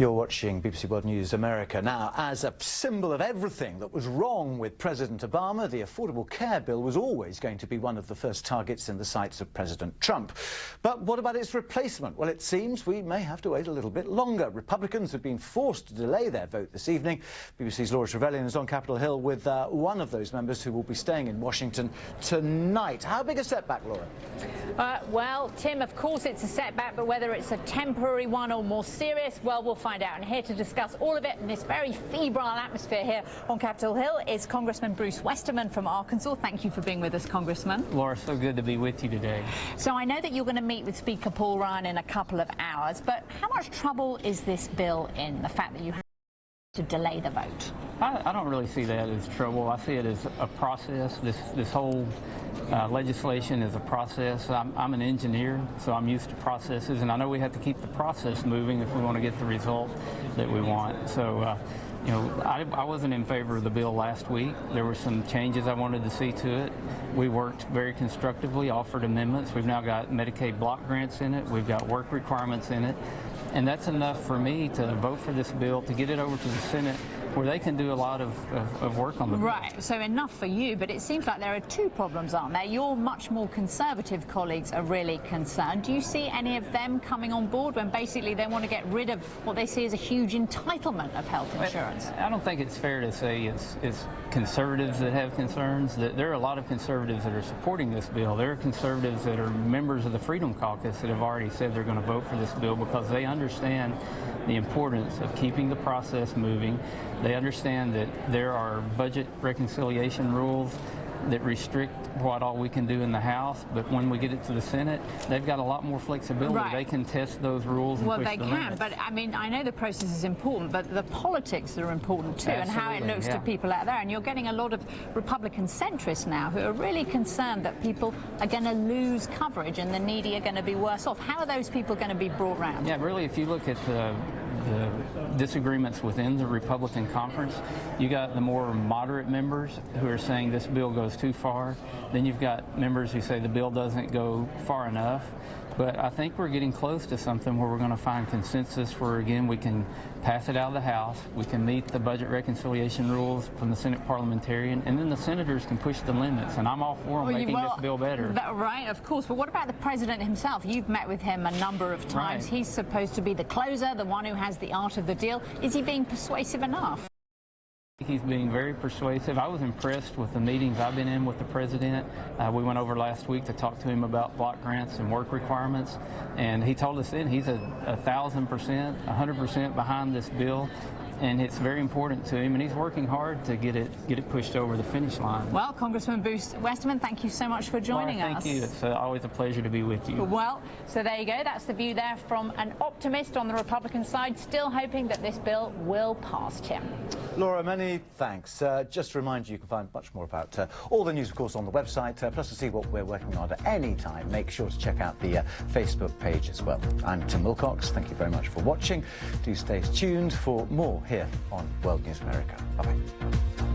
You're watching BBC World News America. Now, as a symbol of everything that was wrong with President Obama, the Affordable Care Bill was always going to be one of the first targets in the sights of President Trump. But what about its replacement? Well, it seems we may have to wait a little bit longer. Republicans have been forced to delay their vote this evening. BBC's Laura Trevelyan is on Capitol Hill with one of those members who will be staying in Washington tonight. How big a setback, Laura? Well, Tim, of course it's a setback, but whether it's a temporary one or more serious, well, we'll find out. And here to discuss all of it in this very febrile atmosphere here on Capitol Hill is Congressman Bruce Westerman from Arkansas. Thank you for being with us, Congressman. Laura, so good to be with you today. So I know that you're going to meet with Speaker Paul Ryan in a couple of hours, but how much trouble is this bill in, the fact that you have to delay the vote? I don't really see that as trouble. I see it as a process. This whole legislation is a process. I'm an engineer, so I'm used to processes, and I know we have to keep the process moving if we want to get the result that we want. So, you know, I wasn't in favor of the bill last week. There were some changes I wanted to see to it. We worked very constructively, offered amendments. We've now got Medicaid block grants in it. We've got work requirements in it. And that's enough for me to vote for this bill, to get it over to the Senate, where they can do a lot of work on the bill. Right, so enough for you, but it seems like there are two problems, aren't there? Your much more conservative colleagues are really concerned. Do you see any of them coming on board when basically they want to get rid of what they see as a huge entitlement of health insurance? I don't think it's fair to say it's conservatives that have concerns. There are a lot of conservatives that are supporting this bill. There are conservatives that are members of the Freedom Caucus that have already said they're going to vote for this bill because they understand the importance of keeping the process moving. They understand that there are budget reconciliation rules that restrict what all we can do in the House, but when we get it to the Senate, they've got a lot more flexibility. Right. They can test those rules and push the limits. Well, they can, but I mean, I know the process is important, but the politics are important too. Absolutely, and how it looks to people out there. And you're getting a lot of Republican centrists now who are really concerned that people are going to lose coverage and the needy are going to be worse off. How are those people going to be brought round? Yeah, really, if you look at the disagreements within the Republican conference, you got the more moderate members who are saying this bill goes too far. Then you've got members who say the bill doesn't go far enough. But I think we're getting close to something where we're going to find consensus where, again, we can pass it out of the House, we can meet the budget reconciliation rules from the Senate parliamentarian, and then the senators can push the limits. And I'm all for making this bill better. Right, of course. But what about the president himself? You've met with him a number of times. Right. He's supposed to be the closer, the one who has the art of the deal. Is he being persuasive enough? He's being very persuasive. I was impressed with the meetings I've been in with the president. We went over last week to talk to him about block grants and work requirements, and he told us then he's 1,000%, 100% behind this bill. And it's very important to him, and he's working hard to get it pushed over the finish line. Well, Congressman Bruce Westerman, thank you so much for joining us. Thank you. It's always a pleasure to be with you. Well, so there you go. That's the view there from an optimist on the Republican side, still hoping that this bill will pass, Tim. Laura, many thanks. Just to remind you, you can find much more about all the news, of course, on the website, plus to see what we're working on at any time. Make sure to check out the Facebook page as well. I'm Tim Wilcox. Thank you very much for watching. Do stay tuned for more here on World News America. Bye-bye.